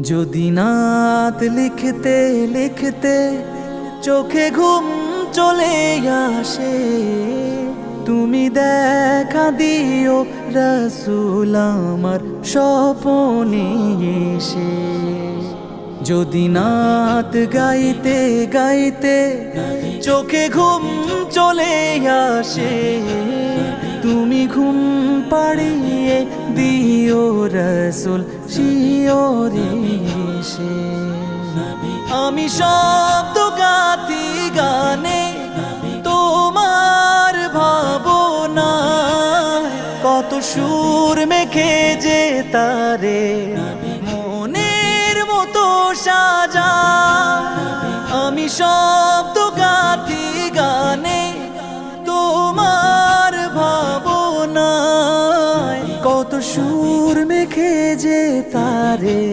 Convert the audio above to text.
যদি নাত লিখতে লিখতে চোখে ঘুম চলে আসে, তুমি দেখা দিও রাসূল আমার স্বপনে এসে। যদি নাত গাইতে গাইতে চোখে ঘুম চলে আসে, তুমি ঘুম পাড়িয়ে দিও রাসূল শিয়রে এসে। আমি শব্দ গাতি গানে তোমার ভাবনা, কত সুর মেখে যে তারে মনের মতো সাজা। আমি শব্দ গাতি গানে তোমার ভাবনা, কত সুর মেখে যে তারে